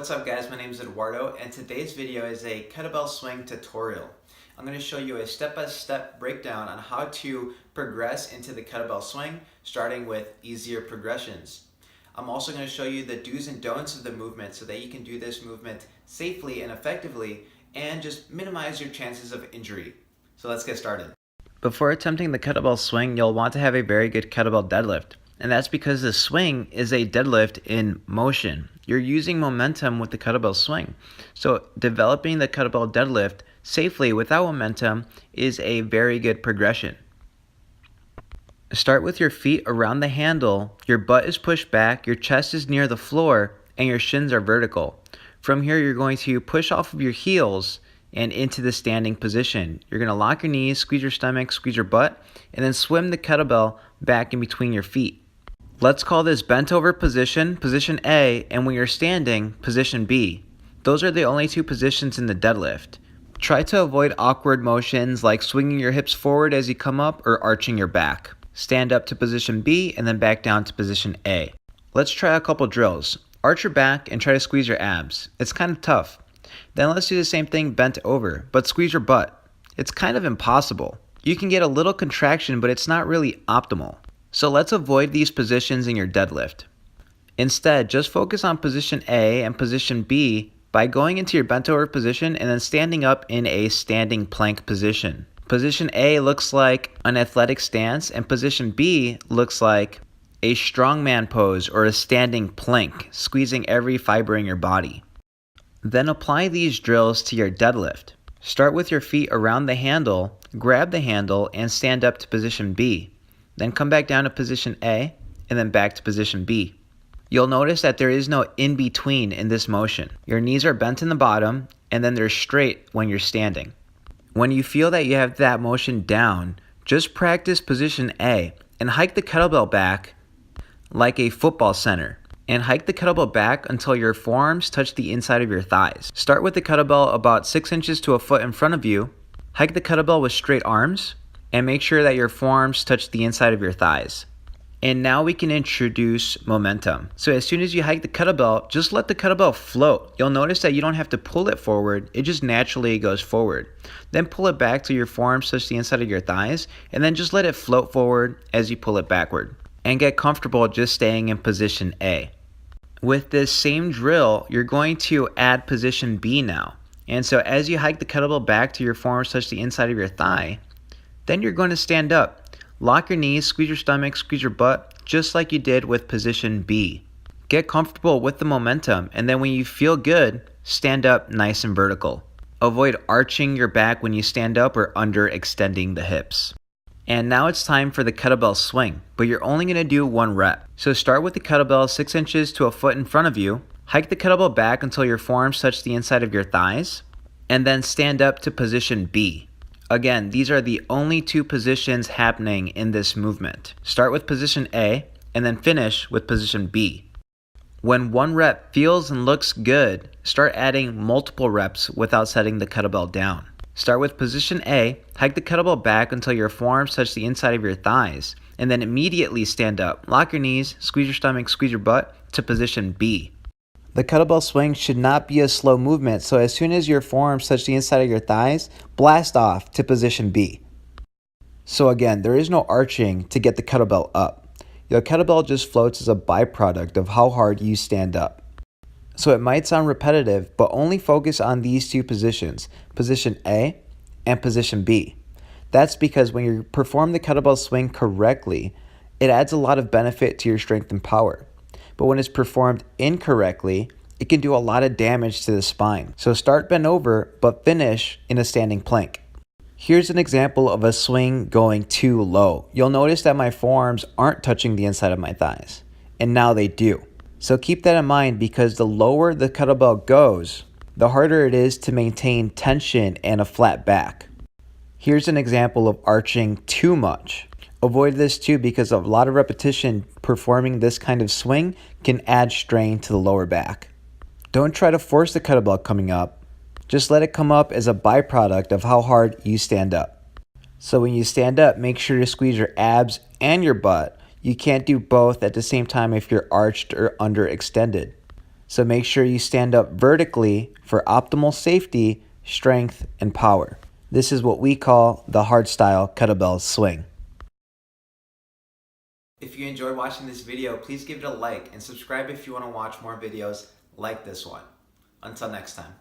What's up guys, my name is Eduardo and today's video is a kettlebell swing tutorial. I'm going to show you a step-by-step breakdown on how to progress into the kettlebell swing, starting with easier progressions. I'm also going to show you the do's and don'ts of the movement so that you can do this movement safely and effectively and just minimize your chances of injury. So let's get started. Before attempting the kettlebell swing, you'll want to have a very good kettlebell deadlift. And that's because the swing is a deadlift in motion. You're using momentum with the kettlebell swing. So developing the kettlebell deadlift safely without momentum is a very good progression. Start with your feet around the handle, your butt is pushed back, your chest is near the floor, and your shins are vertical. From here, you're going to push off of your heels and into the standing position. You're going to lock your knees, squeeze your stomach, squeeze your butt, and then swim the kettlebell back in between your feet. Let's call this bent over position, position A, and when you're standing, position B. Those are the only two positions in the deadlift. Try to avoid awkward motions like swinging your hips forward as you come up or arching your back. Stand up to position B and then back down to position A. Let's try a couple drills. Arch your back and try to squeeze your abs. It's kind of tough. Then let's do the same thing bent over, but squeeze your butt. It's kind of impossible. You can get a little contraction, but it's not really optimal. So let's avoid these positions in your deadlift. Instead, just focus on position A and position B by going into your bent over position and then standing up in a standing plank position. Position A looks like an athletic stance and position B looks like a strongman pose or a standing plank, squeezing every fiber in your body. Then apply these drills to your deadlift. Start with your feet around the handle, grab the handle, and stand up to position B. Then come back down to position A, and then back to position B. You'll notice that there is no in-between in this motion. Your knees are bent in the bottom, and then they're straight when you're standing. When you feel that you have that motion down, just practice position A, and hike the kettlebell back like a football center. And hike the kettlebell back until your forearms touch the inside of your thighs. Start with the kettlebell about 6 inches to a foot in front of you. Hike the kettlebell with straight arms. And make sure that your forearms touch the inside of your thighs. And now we can introduce momentum. So as soon as you hike the kettlebell, just let the kettlebell float. You'll notice that you don't have to pull it forward, it just naturally goes forward. Then pull it back till your forearms touch the inside of your thighs, and then just let it float forward as you pull it backward. And get comfortable just staying in position A. With this same drill, you're going to add position B now. And so as you hike the kettlebell back till your forearms touch the inside of your thigh, then you're going to stand up. Lock your knees, squeeze your stomach, squeeze your butt, just like you did with position B. Get comfortable with the momentum, and then when you feel good, stand up nice and vertical. Avoid arching your back when you stand up or underextending the hips. And now it's time for the kettlebell swing, but you're only going to do one rep. So start with the kettlebell 6 inches to a foot in front of you. Hike the kettlebell back until your forearms touch the inside of your thighs, and then stand up to position B. Again, these are the only two positions happening in this movement. Start with position A and then finish with position B. When one rep feels and looks good, start adding multiple reps without setting the kettlebell down. Start with position A, hike the kettlebell back until your forearms touch the inside of your thighs, and then immediately stand up. Lock your knees, squeeze your stomach, squeeze your butt to position B. The kettlebell swing should not be a slow movement, so as soon as your forearms touch the inside of your thighs, blast off to position B. So again, there is no arching to get the kettlebell up. Your kettlebell just floats as a byproduct of how hard you stand up. So it might sound repetitive, but only focus on these two positions, position A and position B. That's because when you perform the kettlebell swing correctly, it adds a lot of benefit to your strength and power. But when it's performed incorrectly, it can do a lot of damage to the spine. So start bent over, but finish in a standing plank. Here's an example of a swing going too low. You'll notice that my forearms aren't touching the inside of my thighs, and now they do. So keep that in mind because the lower the kettlebell goes, the harder it is to maintain tension and a flat back. Here's an example of arching too much. Avoid this too because a lot of repetition performing this kind of swing can add strain to the lower back. Don't try to force the kettlebell coming up. Just let it come up as a byproduct of how hard you stand up. So when you stand up, make sure to squeeze your abs and your butt. You can't do both at the same time if you're arched or underextended. So make sure you stand up vertically for optimal safety, strength, and power. This is what we call the hardstyle kettlebell swing. If you enjoyed watching this video, please give it a like and subscribe if you want to watch more videos like this one. Until next time.